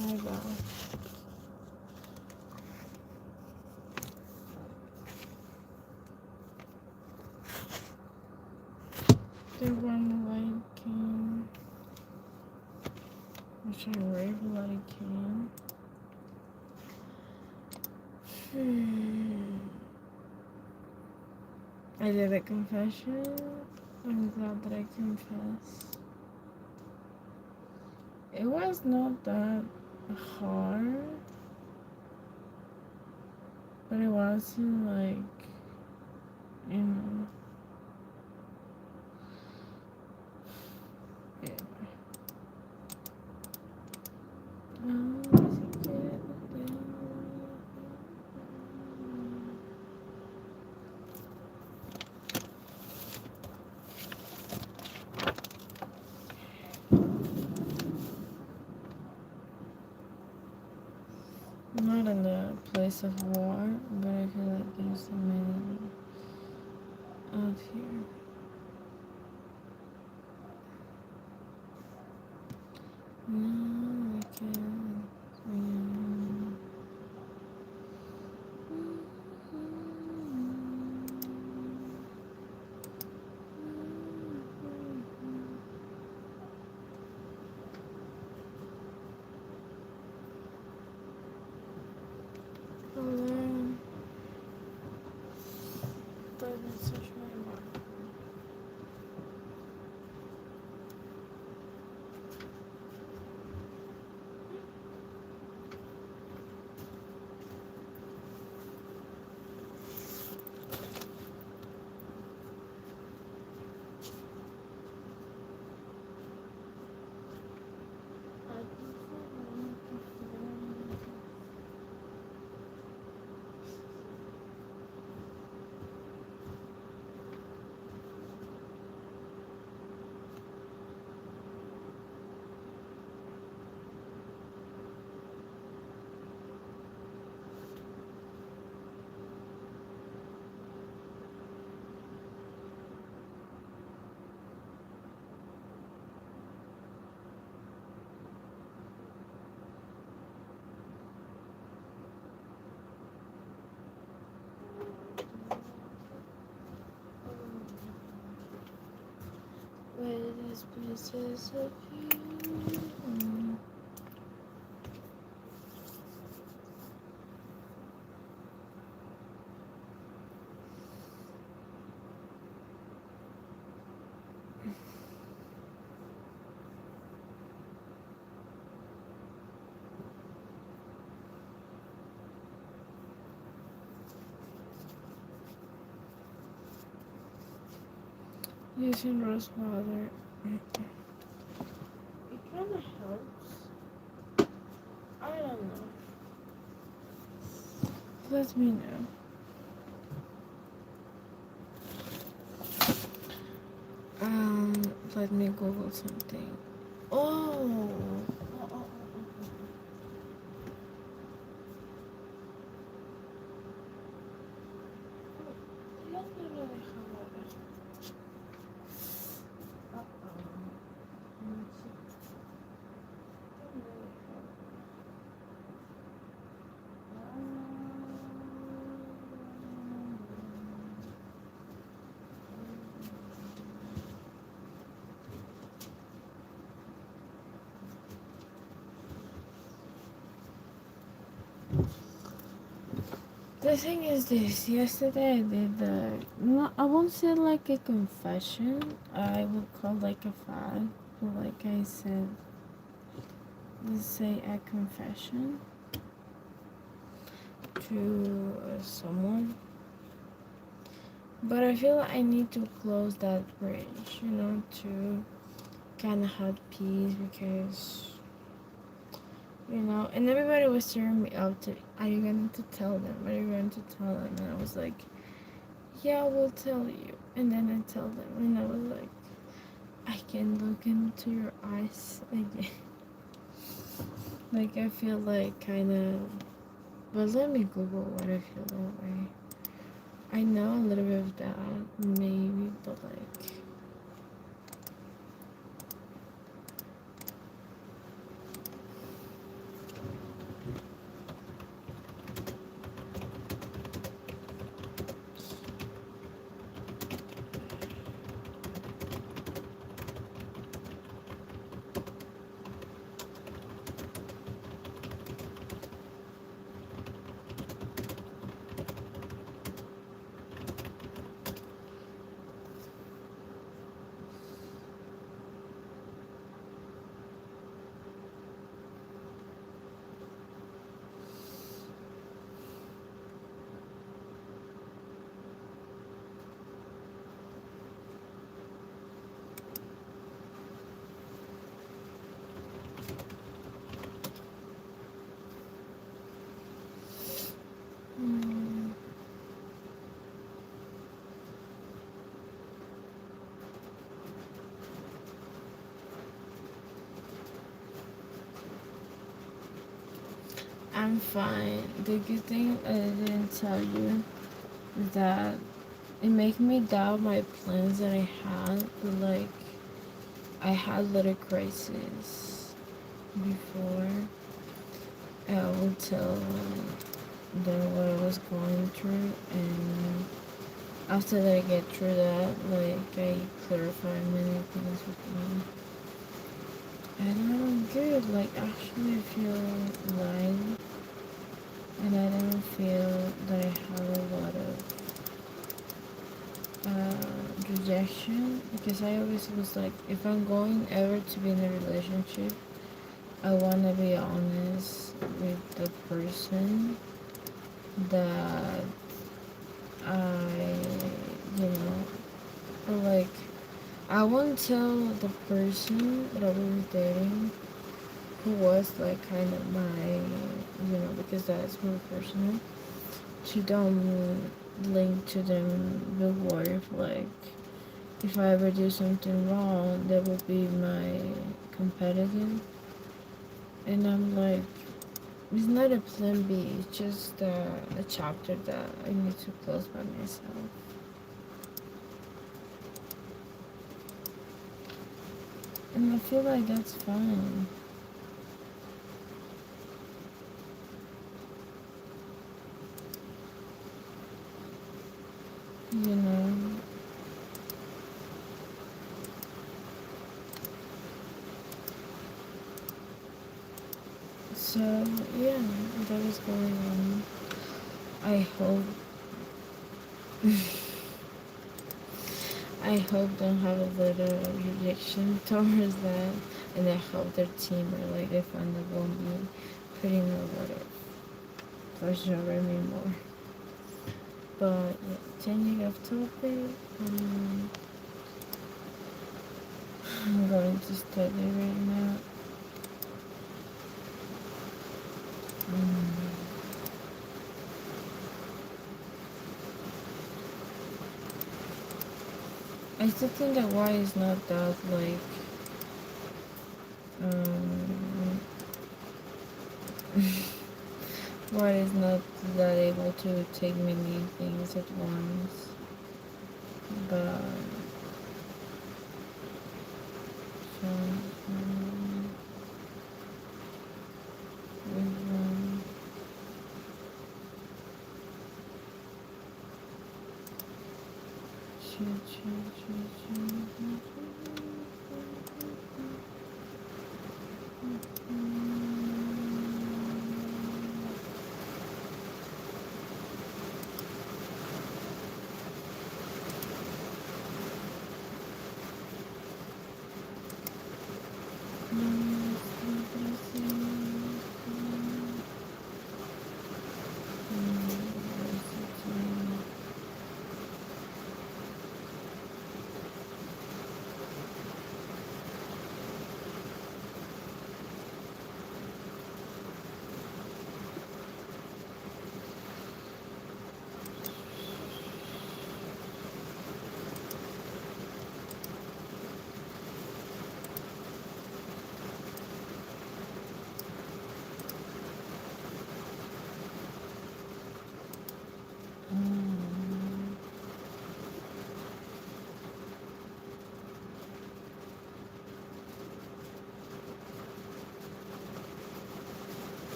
My God. The one light came. Which I regularly can. I did a confession. I'm glad that I confessed. It was not that hard, but it wasn't like, you know. Yeah. Not in the place of war, but I feel like there's so many out here. No, I can't. Hello. Don't message my mom. Where there's pieces of you. Using rose water. It kind of helps. I don't know. Let me know. Let me Google something. Oh. The thing is this, yesterday I did I won't say like a confession, I would call like a fad, but like I said, let's say a confession to someone. But I feel like I need to close that bridge, to kind of have peace because, and everybody was staring me up to, are you going to tell them? Are you going to tell them? And I was like, yeah, I will tell you. And then I tell them, and I was like, I can look into your eyes again. Like, I feel like kind of, but let me Google what I feel that way. I know a little bit of that, maybe, but like, I'm fine. The good thing I didn't tell you is that it made me doubt my plans that I had. Like, I had little crisis before. I would tell them what I was going through, and after that I get through that, like, I clarify many things with me. And I'm good. Like, actually, I feel light, and I don't feel that I have a lot of rejection, because I always was like, if I'm going ever to be in a relationship, I want to be honest with the person that I, you know, or like, I won't tell the person that I was dating who was like kind of my, because that's more personal, to don't link to them the worry of like, if I ever do something wrong, that would be my competitive. And I'm like, it's not a plan B, it's just a chapter that I need to close by myself. And I feel like that's fine. You know? So, yeah, that was going on. I hope I hope don't have a little rejection towards that, and I hope their team or like they find that won't be putting a lot of pressure on me more. But yeah, changing of topic, I'm going to study right now. Mm. I still think that why is not that like um why is not that able to take many things at once. But so um,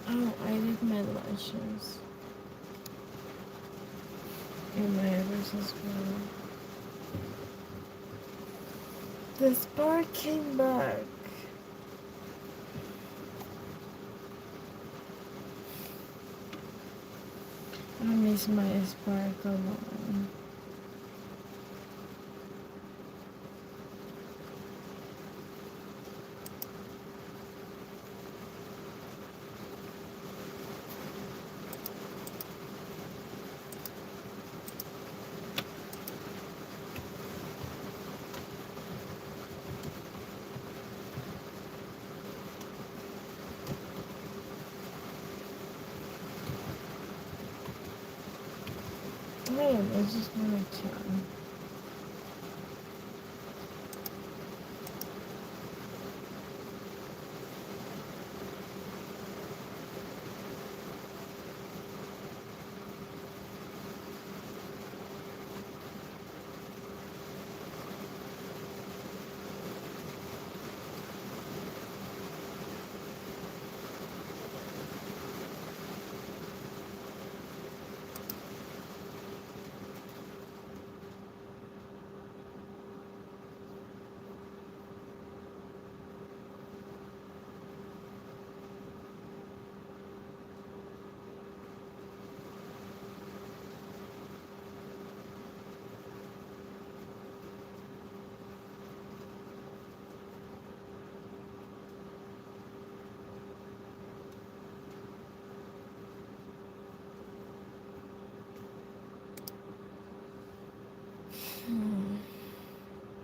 oh, I did my lashes and my eyebrows as well. The spark came back. I miss my spark a lot. Man, I just want to chill.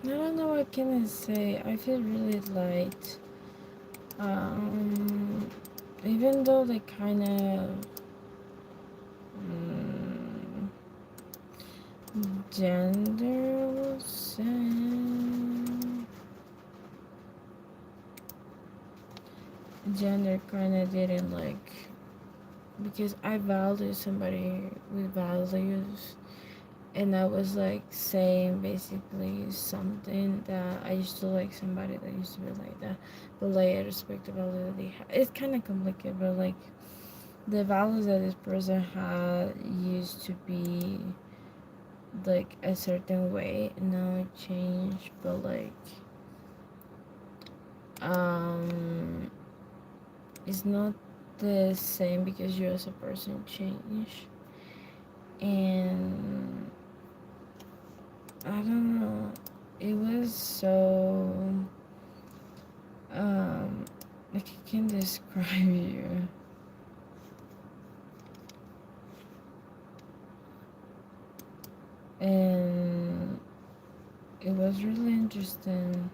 I don't know what can I say. I feel really light. Even though they kind of gender was gender kind of didn't like, because I value somebody with values, and I was like saying basically something that I used to like somebody that used to be like that, but like I respect the value that they have. It's kind of complicated, but like the values that this person had used to be like a certain way, and now it changed, but like um it's not the same because you as a person change. And I don't know, it was so like I can describe you. And it was really interesting.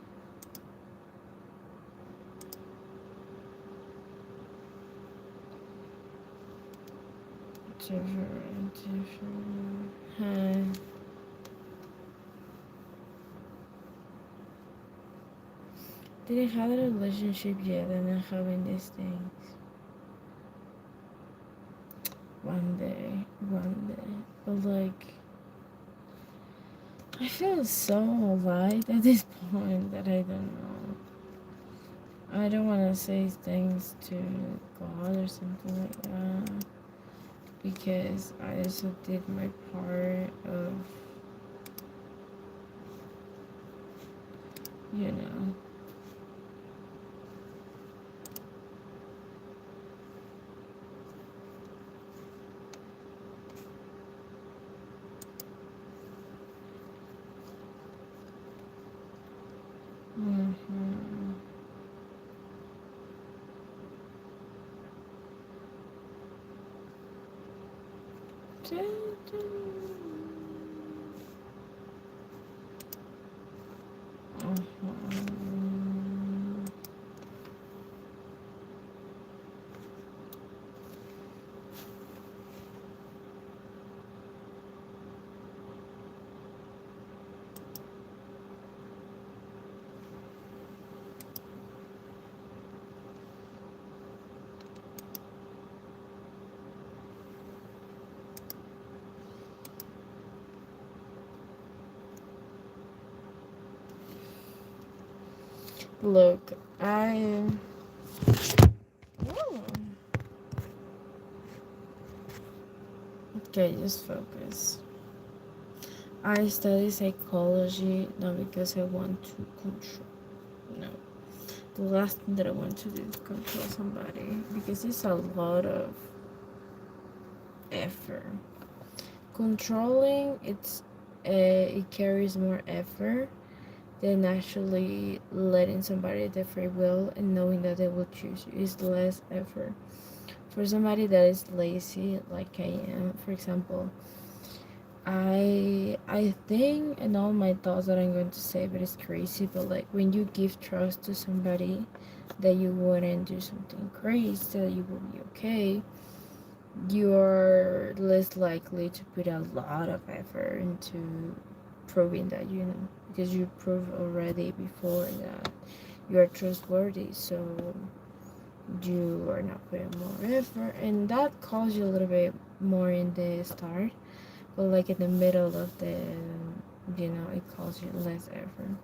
Different. Hi. Didn't have a relationship yet, and I'm having these things. One day, one day. But like, I feel so light at this point that I don't know. I don't want to say things to God or something like that, because I also did my part of, you know. Mm-hmm. Look, I. Oh. Okay, just focus. I study psychology not because I want to control. No. The last thing that I want to do is control somebody, because it's a lot of effort. Controlling, it carries more effort than actually letting somebody the free will and knowing that they will choose you. Is less effort. For somebody that is lazy like I am, for example, I think, and all my thoughts that I'm going to say, but it's crazy, but like when you give trust to somebody that you wouldn't do something crazy, that you will be okay, you're less likely to put a lot of effort into proving that you know, because you proved already before that you are trustworthy, so you are not putting more effort, and that costs you a little bit more in the start, but like in the middle of the, you know, it costs you less effort.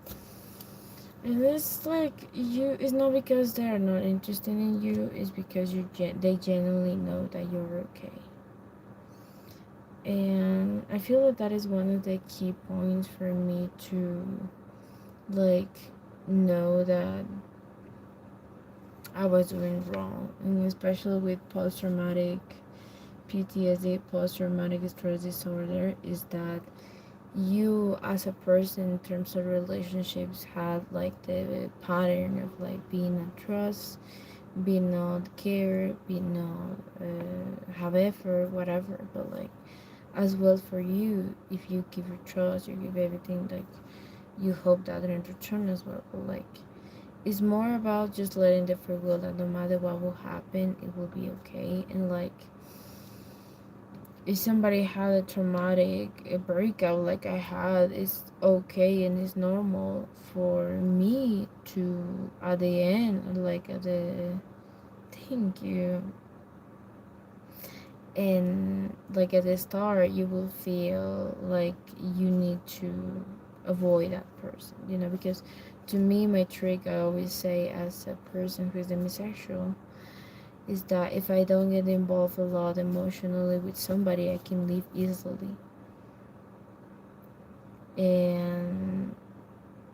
And it's like you, it's not because they are not interested in you, it's because they genuinely know that you're okay. And I feel that that is one of the key points for me to like know that I was doing wrong, and especially with post-traumatic PTSD, post-traumatic stress disorder, is that you as a person in terms of relationships have like the pattern of like being not trust, being not care, being not have effort, whatever. But like as well for you, if you give your trust, you give everything, like you hope that in return as well. But like it's more about just letting the free will that no matter what will happen, it will be okay. And like if somebody had a traumatic breakup like I had, it's okay and it's normal for me to at the end, like at the thank you, and like at the start you will feel like you need to avoid that person, you know, because to me my trick I always say as a person who is demisexual is that if I don't get involved a lot emotionally with somebody I can leave easily. And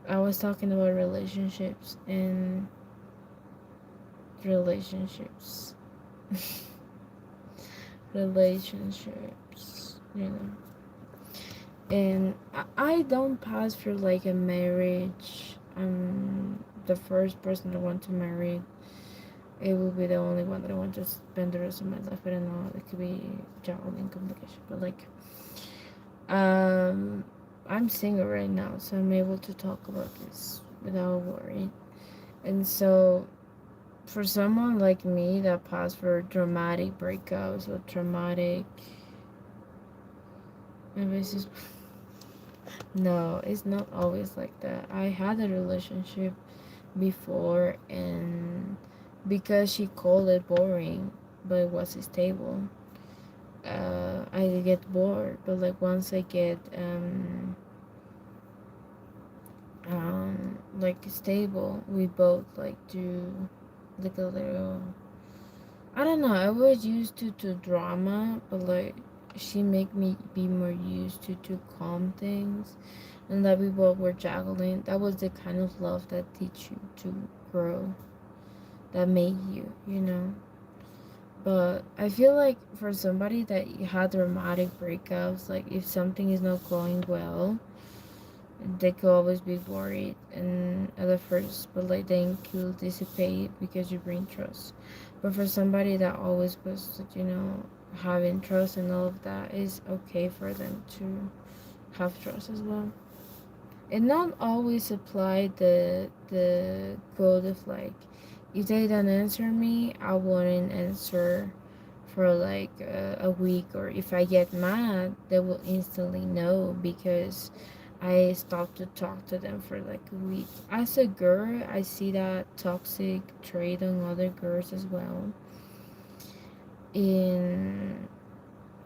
I was talking about relationships relationships, you know. And I don't pass for like a marriage. I'm the first person I want to marry. It will be the only one that I want to spend the rest of my life. I don't know. It could be juggling complication, but like, um, I'm single right now, so I'm able to talk about this without worry. And so, for someone like me that passed for dramatic breakups or traumatic, maybe it's just no, it's not always like that. I had a relationship before, and because she called it boring, but it was stable. I get bored, but like once I get like stable, we both like do like a little. I don't know. I was used to drama, but like she make me be more used to calm things, and that we both were juggling. That was the kind of love that teach you to grow, that made you, you know. But I feel like for somebody that had dramatic breakups, like if something is not going well, they could always be worried and at the first, but like then could dissipate because you bring trust. But for somebody that always was, you know, having trust and all of that, is okay for them to have trust as well. And not always apply the code of like, if they don't answer me, I wouldn't answer for like a week, or if I get mad, they will instantly know because I stopped to talk to them for like a week. As a girl, I see that toxic trait on other girls as well. And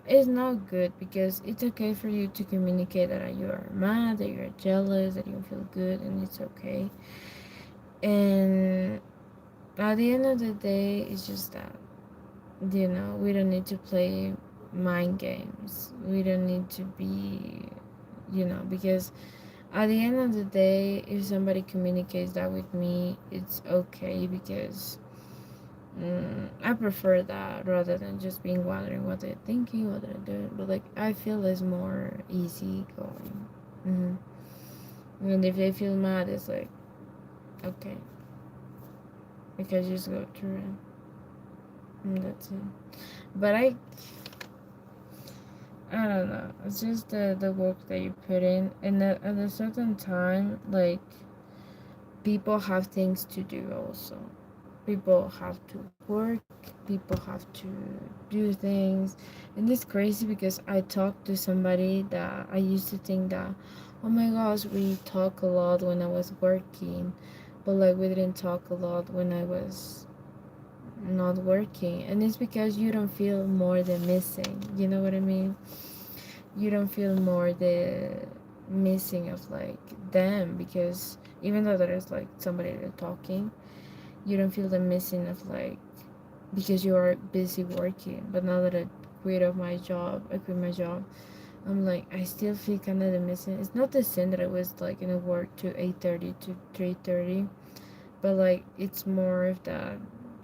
it's not good because it's okay for you to communicate that you are mad, that you're jealous, that you don't feel good, and it's okay. And at the end of the day, it's just that, you know, we don't need to play mind games. We don't need to be, you know, because at the end of the day, if somebody communicates that with me, it's okay because I prefer that rather than just being wondering what they're thinking, what they're doing. But like, I feel it's more easy going. And if they feel mad, it's like, okay, because you just go through it. And that's it. But I don't know. It's just the work that you put in, and at a certain time, like people have things to do also. people have to work, people have to do things, and it's crazy because I talked to somebody that I used to think that, oh my gosh, we talk a lot when I was working, but like we didn't talk a lot when I was not working. And it's because you don't feel more the missing, you know what I mean? You don't feel more the missing of like them, because even though there is like somebody they're talking, you don't feel the missing of like, because you are busy working. But now that I quit my job, I'm like, I still feel kind of the missing. It's not the same that I was like in a work to 8:30 to 3:30, but like it's more of that,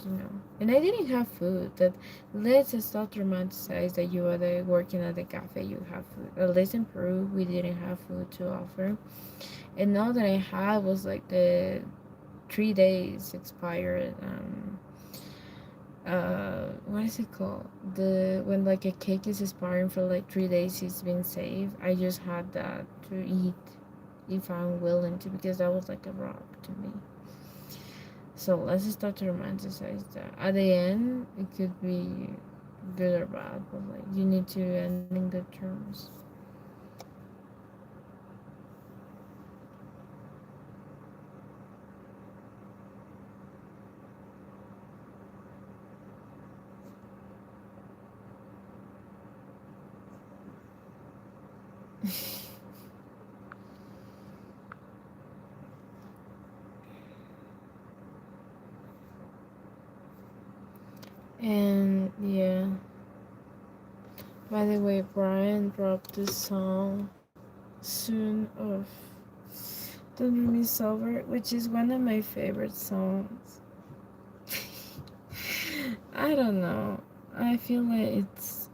you know. And I didn't have food. That, let's stop to romanticize that you are there working at the cafe, you have food. At least in Peru, we didn't have food to offer. And all that I had was like the 3 days expired, what is it called, the when like a cake is expiring for like 3 days, it's been saved. I just had that to eat if I'm willing to, because that was like a rock to me. So let's start to romanticize that. At the end, it could be good or bad, but like you need to end in good terms. And yeah, by the way, Brian dropped this song soon of Don't Make Me Sober, which is one of my favorite songs. I don't know. I feel like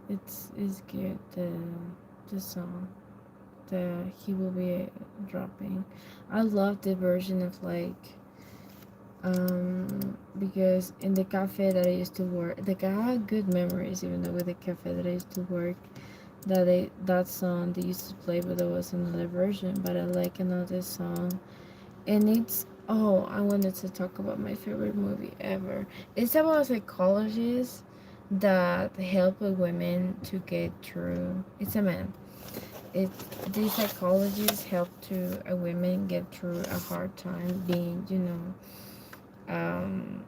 it's good, the song that he will be dropping. I love the version of like, because in the cafe that I used to work, like I had good memories, even though with the cafe that I used to work, that song they used to play, but there was another version. But I like another song, and it's, oh, I wanted to talk about my favorite movie ever. It's about psychologists that help women to get through. It's a man. It These psychologists help to a women get through a hard time being, um,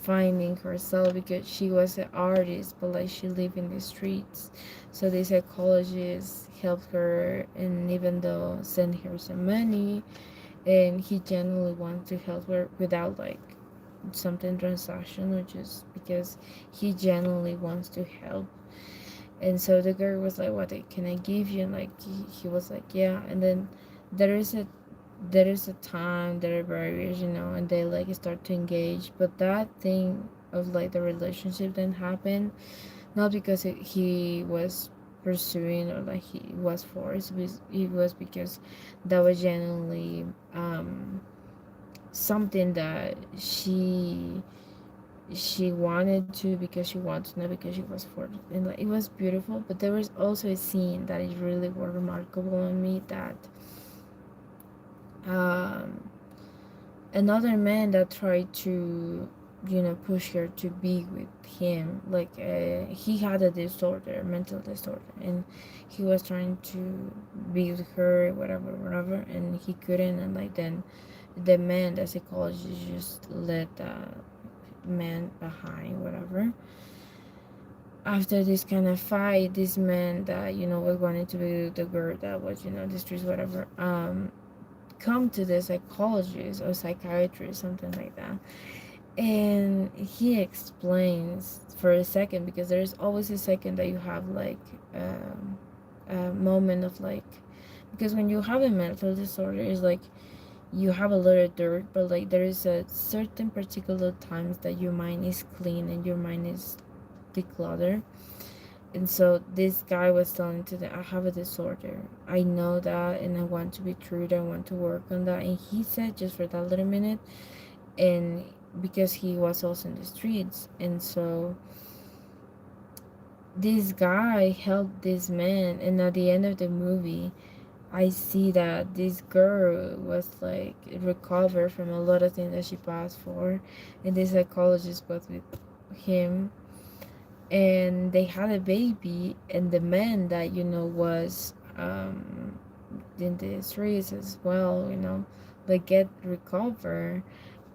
finding herself, because she was an artist, but like she lived in the streets. So the psychologist helped her, and even though send her some money, and he genuinely wants to help her without like something transactional, just because he genuinely wants to help. And so the girl was like, what can I give you? And like he was like, yeah. And then there is a time, there are barriers, and they like start to engage. But that thing of like the relationship didn't happen, not because he was pursuing or like he was forced. It was because that was genuinely, something that she wanted to, because she wanted to, not because she was forced. And like it was beautiful. But there was also a scene that is really remarkable on me, that, um another man that tried to, push her to be with him, like, he had a disorder, mental disorder, and he was trying to be with her, whatever, and he couldn't. And like then the man, the psychologist, just let the man behind, whatever. After this kind of fight, this man that, was wanting to be with the girl that was, the streets, whatever, come to the psychologist or psychiatrist, something like that. And he explains for a second, because there's always a second that you have like, a moment of like, because when you have a mental disorder, it's like you have a lot of dirt, but like there is a certain particular times that your mind is clean and your mind is decluttered. And so this guy was telling to them, I have a disorder. I know that, and I want to be treated. I want to work on that. And he said, just for that little minute, and because he was also in the streets. And so this guy helped this man. And at the end of the movie, I see that this girl was like recovered from a lot of things that she passed for, and the psychologist was with him, and they had a baby, and the man that was in the streets as well, like get recover,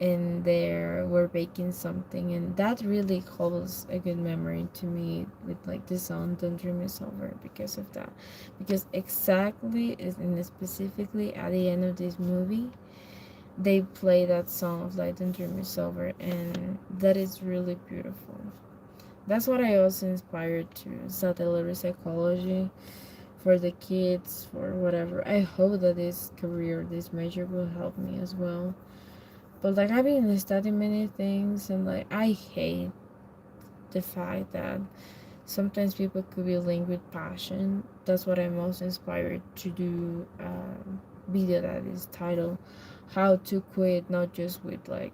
and they were baking something, and that really holds a good memory to me with like the song "Don't Dream Is Over" because of that, because exactly and specifically at the end of this movie they play that song of like "Don't Dream Is Over," and that is really beautiful. That's what I also inspired to study a little psychology for the kids, for whatever. I hope that this career, this major will help me as well. But like I've been studying many things, and like I hate the fact that sometimes people could be linked with passion. That's what I'm most inspired to do. Video that is titled "How to Quit," not just with like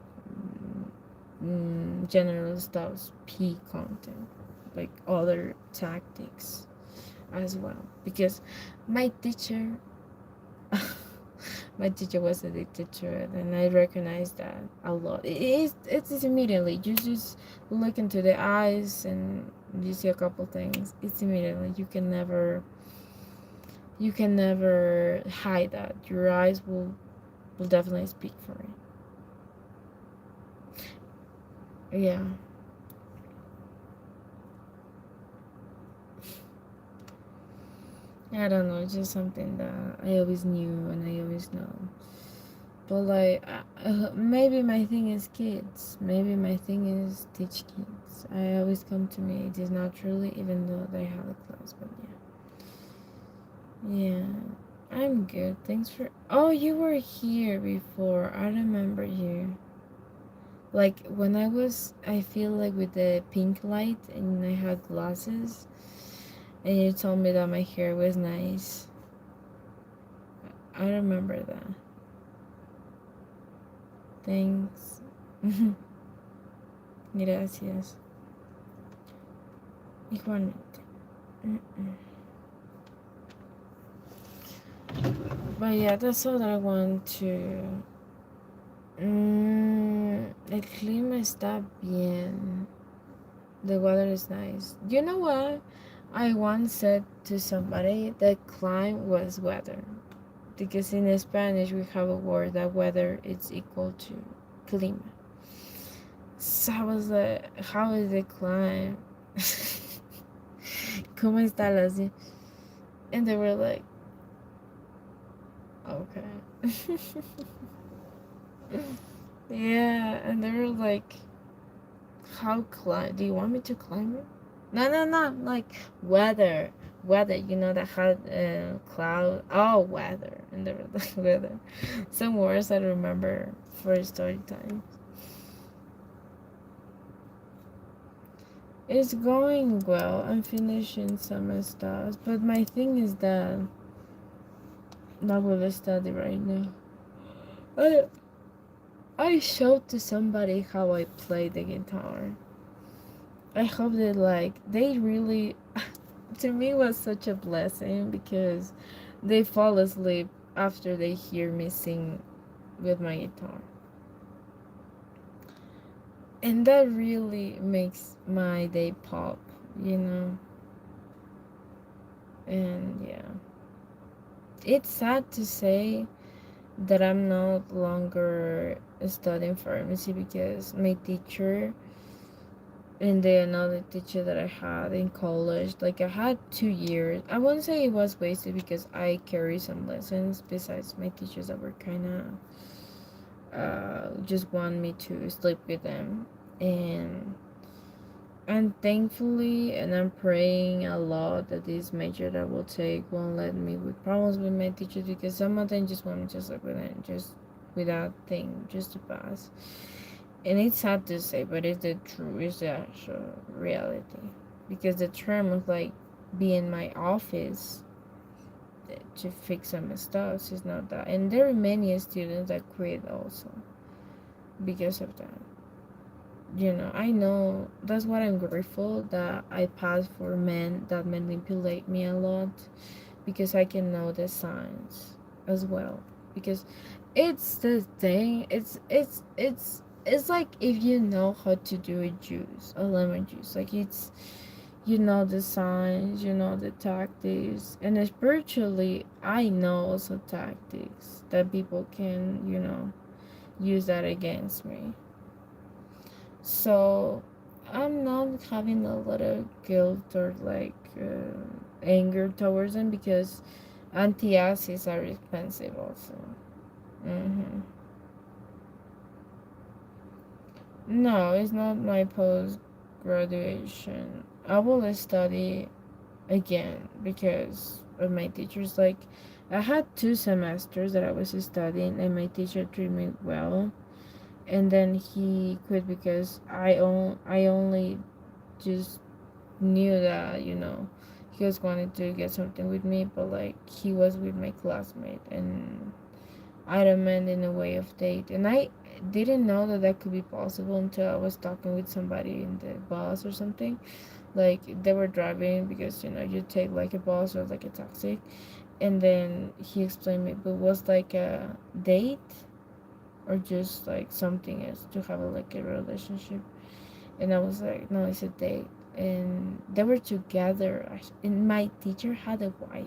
general stuff, P content, like other tactics as well. Because my teacher my teacher was addicted to it, and I recognized that a lot. It's immediately you just look into the eyes and you see a couple things. It's immediately you can never hide that. Your eyes will definitely speak for it. Yeah. I don't know, it's just something that I always knew and I always know. But like, maybe my thing is kids. Maybe my thing is teach kids. I always come to me. It is naturally, even though they have a class. But yeah, yeah, I'm good. Thanks for. Oh, you were here before. I remember you. Like when I feel like with the pink light and I had glasses, and you told me that my hair was nice. I remember that. Thanks. Gracias. Igualmente. But yeah, that's all that I want to. El clima está bien. The weather is nice. You know what? I once said to somebody that climate was weather. Because in Spanish we have a word that weather is equal to clima. So I was like, how is it climb? ¿Cómo está la así? And they were like, okay. Yeah, and they were like, how climb? Do you want me to climb it? No, no, no. Like weather, weather. That had cloud. Oh, weather, and they were like weather. Some words I remember for story time. It's going well. I'm finishing some stuff, but my thing is that not with a study right now. I I showed to somebody how I play the guitar. I hope that like they really to me was such a blessing because they fall asleep after they hear me sing with my guitar. And that really makes my day pop, you know? And yeah. It's sad to say that I'm no longer studying pharmacy because my teacher and then another teacher that I had in college, like I had 2 years. I won't say it was wasted because I carry some lessons besides my teachers that were kind of just want me to sleep with them. And thankfully, and I'm praying a lot that this major that I will take won't let me with problems with my teachers because some of them just want me to sleep with them just without thing, just to pass. And it's sad to say, but it's the actual reality. Because the term of like be in my office to fix some stuff is not that. And there are many students that quit also because of that. I know that's what I'm grateful that I passed for men that manipulate me a lot because I can know the signs as well. Because it's the thing. It's like if you know how to do a juice, a lemon juice. Like it's you know the signs, you know the tactics, and spiritually, I know also tactics that people can use that against me. So I'm not having a lot of guilt or like anger towards them because antacids are expensive also. hmm No, it's not my post graduation. I will study again because of my teachers. Like, I had 2 semesters that I was studying, and my teacher treated me well. And then he quit because I only just knew that he was going to get something with me, but like he was with my classmate, and I don't meant in a way of date, and I didn't know that that could be possible until I was talking with somebody in the bus or something. Like they were driving because you take like a bus or like a taxi, and then he explained me, but was like a date or just like something else to have like a relationship. And I was like, no, it's a date. And they were together, and my teacher had a wife.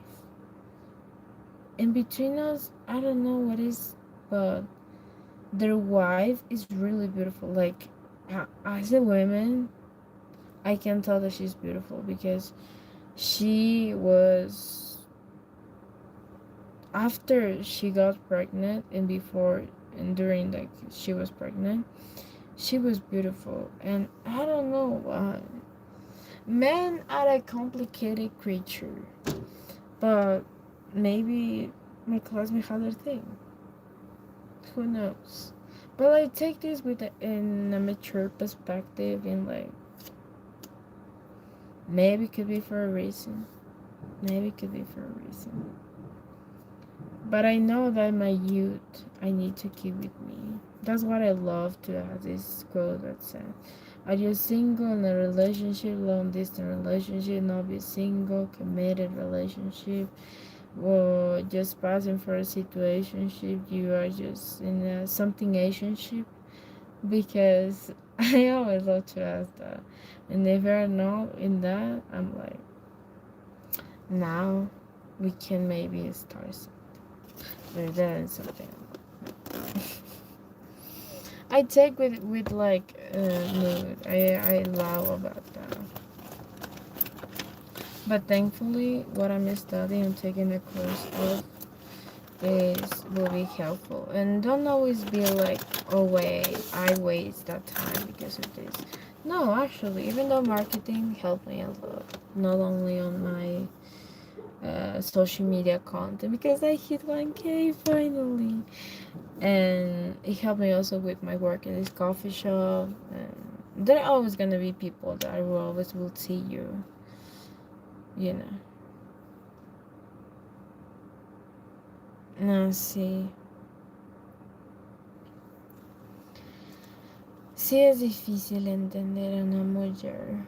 And between us, I don't know what is, but their wife is really beautiful. Like, as a woman, I can tell that she's beautiful because she was, after she got pregnant and before and during like she was pregnant, she was beautiful. And I don't know why. Men are a complicated creature, but maybe my classmate had their thing. Who knows? But I take this with an a mature perspective, and like maybe it could be for a reason. Maybe it could be for a reason. But I know that my youth I need to keep with me. That's what I love to have this quote that says, are you single in a relationship, long distance relationship, not be single, committed relationship, or just passing for a situationship, you are just in a something Asianship? Because I always love to ask that. And if you're not in that, I'm like, now we can maybe start something. We're doing something. I take with like mood. I love about that. But thankfully, what I'm studying and taking the course of is will be helpful. And don't always be like, oh wait, I waste that time because of this. No, actually, even though marketing helped me a lot, not only on my social media content because I hit 1K finally, and it helped me also with my work in this coffee shop. And there are always gonna be people that will always will see you, you know. No, sí. Sí es difícil entender a una mujer.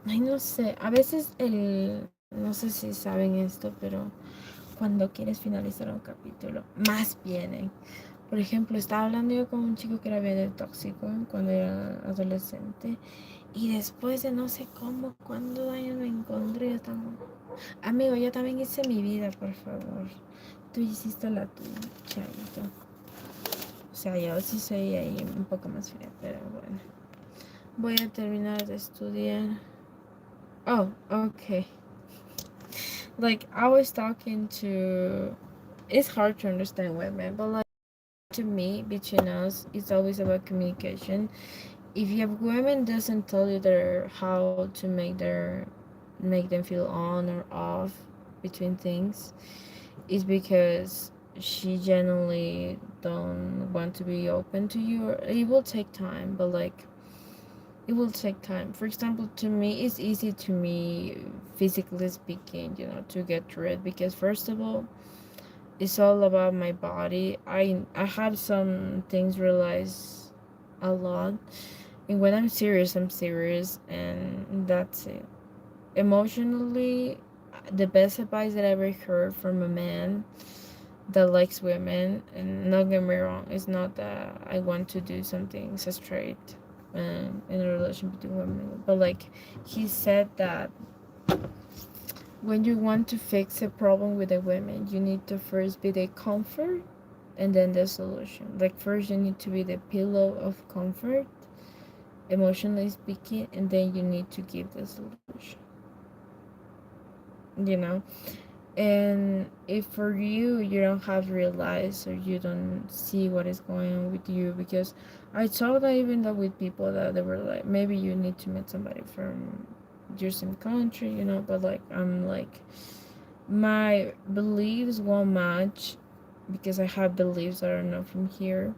Ay, no sé, a veces no sé si saben esto, pero cuando quieres finalizar un capítulo, más vienen. Por ejemplo, estaba hablando yo con un chico que era bien tóxico cuando era adolescente. Y después de no sé cómo, cuándo años me encontré, yo tan... Amigo, yo también hice mi vida, por favor. Tú hiciste la tuya, chaito. O sea, yo sí soy ahí un poco más fría, pero bueno. Voy a terminar de estudiar. Oh, okay. Like, I was talking to... It's hard to understand women, but like, to me, between us, it's always about communication. If your woman doesn't tell you how to make them feel on or off between things, it's because she genuinely don't want to be open to you. Or it will take time, but like it will take time. For example, to me, it's easy to me, physically speaking, to get through it because first of all, it's all about my body. I have some things realized a lot, and when I'm serious, and that's it. Emotionally, the best advice that I ever heard from a man that likes women, and not get me wrong, it's not that I want to do something so straight in a relation between women, but like he said that when you want to fix a problem with a woman, you need to first be the comfort and then the solution. Like first you need to be the pillow of comfort, emotionally speaking, and then you need to give the solution. You know? And if for you don't have realized or you don't see what is going on with you, because I saw that even though with people that they were like, maybe you need to meet somebody from your same country, but like I'm like my beliefs won't match because I have beliefs that are not from here.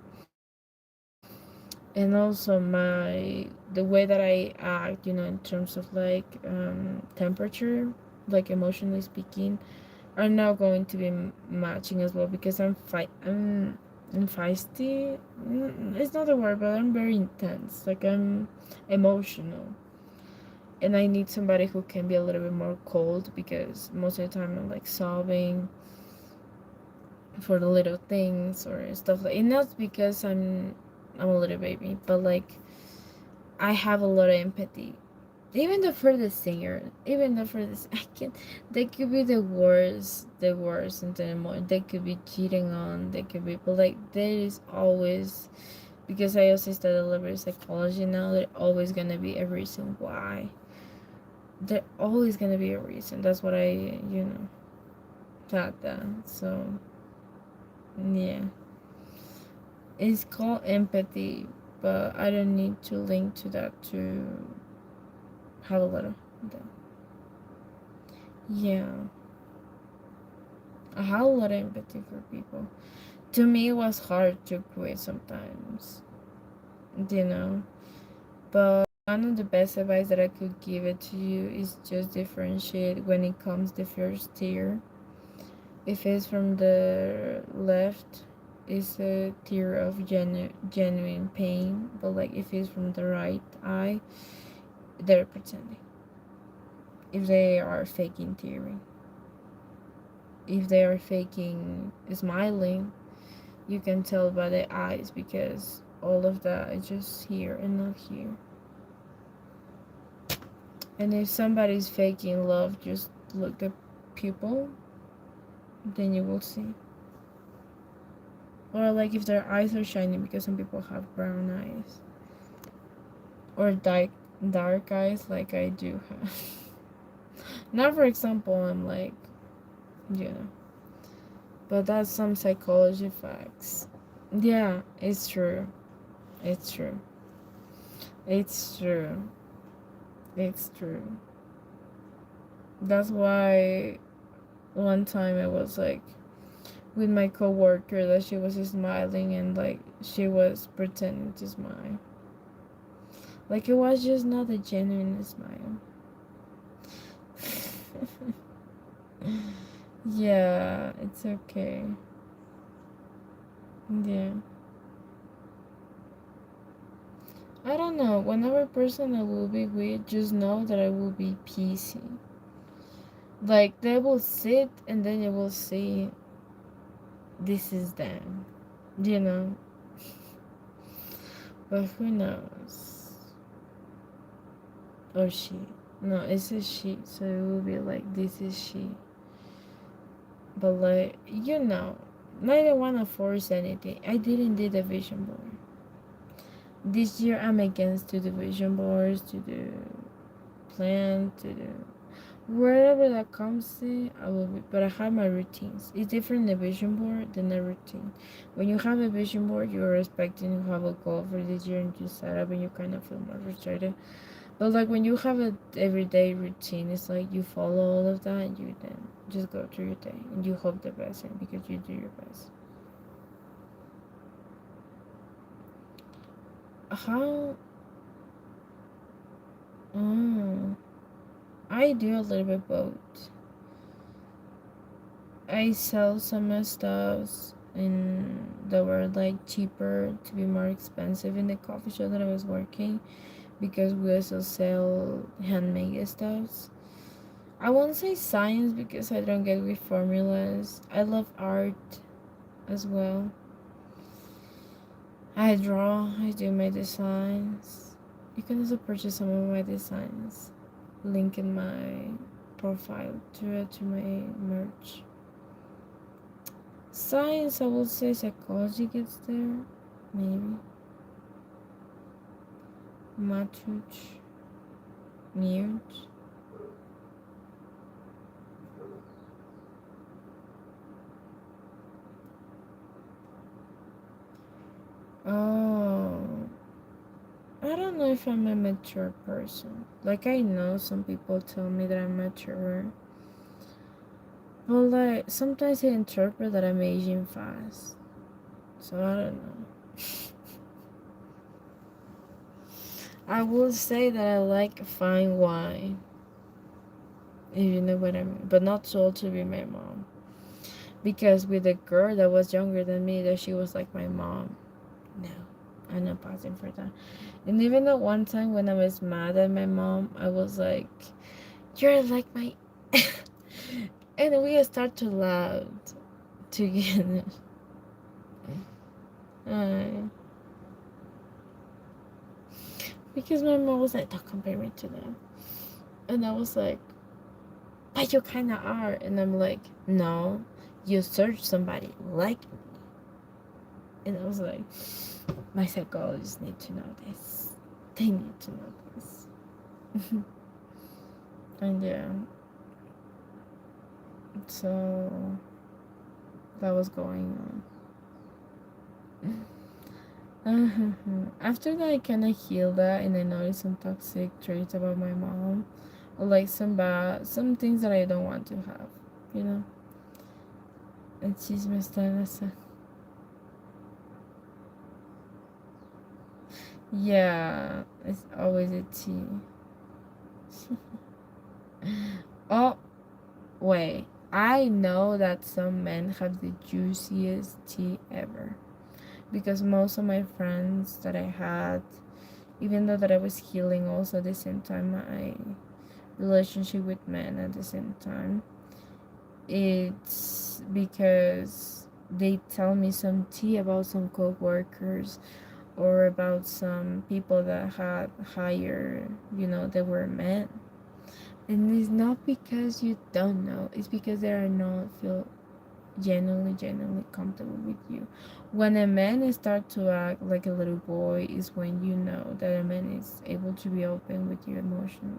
And also the way that I act, in terms of like temperature, like emotionally speaking, are now going to be matching as well because I'm feisty. It's not a word, but I'm very intense. Like I'm emotional, and I need somebody who can be a little bit more cold because most of the time I'm like sobbing for the little things or stuff like. And not because I'm a little baby, but like I have a lot of empathy. Even the for the singer, even the for this, I can. They could be the worst, and then more. They could be cheating on. They could be, but like there is always, because I also study a little bit of psychology now. There's always gonna be a reason why. There's always gonna be a reason. That's what I thought that. So yeah, it's called empathy, but I don't need to link to that to have a lot of that. Yeah, I have a lot of empathy for people. To me, it was hard to quit sometimes, you know. But one of the best advice that I could give it to you is just differentiate when it comes the first tear. If it's from the left, it's a tear of genuine pain. But like if it's from the right eye, they're pretending. If they are faking tearing, if they are faking smiling, you can tell by the eyes because all of that is just here and not here. And if somebody's faking love, just look the pupil, then you will see. Or like if their eyes are shining because some people have brown eyes. Or dark eyes like I do have. Now for example I'm like, you know. But that's some psychology facts. Yeah, it's true. It's true. It's true. It's true. That's why one time it was like with my coworker that she was smiling and like she was pretending to smile. Like it was just not a genuine smile. Yeah, it's okay. Yeah. I don't know. Whenever person I will be with, just know that I will be peacey. Like they will sit and then you will see this is them. You know? But who knows? Or she. No, it's a she, so it will be like this is she. But like I don't wanna force anything. I didn't do the vision board. This year I'm against to the vision boards, to the plan, to the wherever that comes in, I will be. But I have my routines. It's different the vision board than the routine. When you have a vision board, you're expecting to have a goal for this year and you set up and you kind of feel more frustrated. But like when you have a everyday routine, it's like you follow all of that and you then just go through your day and you hope the best and because you do your best. How? Oh, I do a little bit both. I sell some stuffs and that were like cheaper to be more expensive in the coffee shop that I was working because we also sell handmade stuffs. I won't say science because I don't get with formulas. I love art as well. I draw, I do my designs. You can also purchase some of my designs. Link in my profile to my merch. Science, I will say psychology gets there. Maybe. Matuch. Mute. Oh. I don't know if I'm a mature person. Like, I know some people tell me that I'm mature. But, like, sometimes I interpret that I'm aging fast. So, I don't know. I will say that I like fine wine. If you know what I mean. But not sold to be my mom. Because with a girl that was younger than me, that she was like my mom. No, I'm not passing for that. And even though one time when I was mad at my mom, I was like, "You're like my," and we start to laugh together. Uh, because my mom was like, "Don't compare me to them," and I was like, "But you kind of are," and I'm like, "No, you search somebody like me," and I was like, "My psychologists need to know this. They need to know this." And yeah, so that was going on. After that, I kind of healed that, and I noticed some toxic traits about my mom, or like some things that I don't want to have, you know. And she's messed up. Yeah, it's always a tea. Oh, wait. I know that some men have the juiciest tea ever. Because most of my friends that I had, even though that I was healing also at the same time, my relationship with men at the same time, it's because they tell me some tea about some co-workers or about some people that had higher, they were men. And it's not because you don't know, it's because they are not feel genuinely comfortable with you. When a man starts to act like a little boy is when you know that a man is able to be open with you emotionally.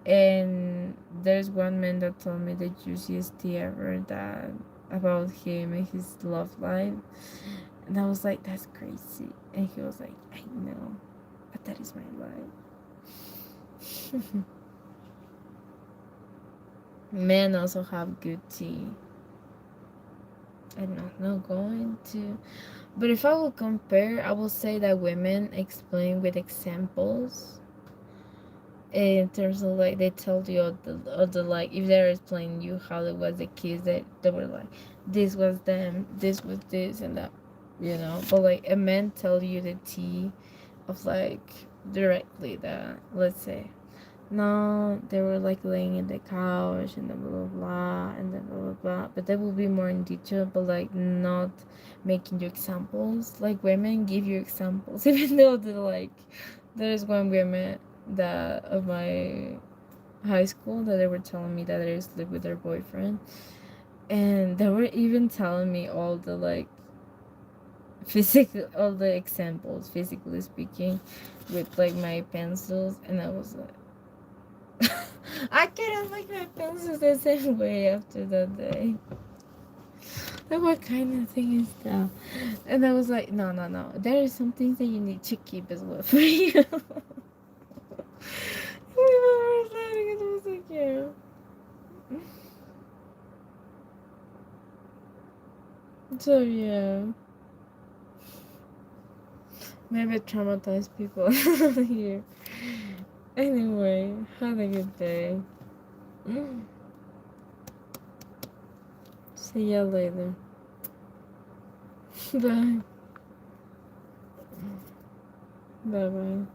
And there's one man that told me the juiciest tea ever that about him and his love life. And I was like, that's crazy. And he was like, I know, but that is my life. Men also have good tea. I'm not going to. But if I will compare, I will say that women explain with examples. In terms of like they told you all the like if they're explaining you how it was the kids that they were like this was them, this was this and that, but like a man tell you the tea of like directly that let's say no they were like laying in the couch and then blah blah blah and then blah blah blah, but that will be more in detail but like not making you examples. Like women give you examples even though they're like there's one woman that of my high school that they were telling me that they sleep with their boyfriend, and they were even telling me all the like physical all the examples physically speaking with like my pencils, and I was like I couldn't like my pencils the same way after that day. Like what kind of thing is that? And I was like no, there are some things that you need to keep as well for you. We were laughing and it was like yeah. So yeah, maybe traumatized people here. Anyway, have a good day. See ya later. Bye. Bye bye.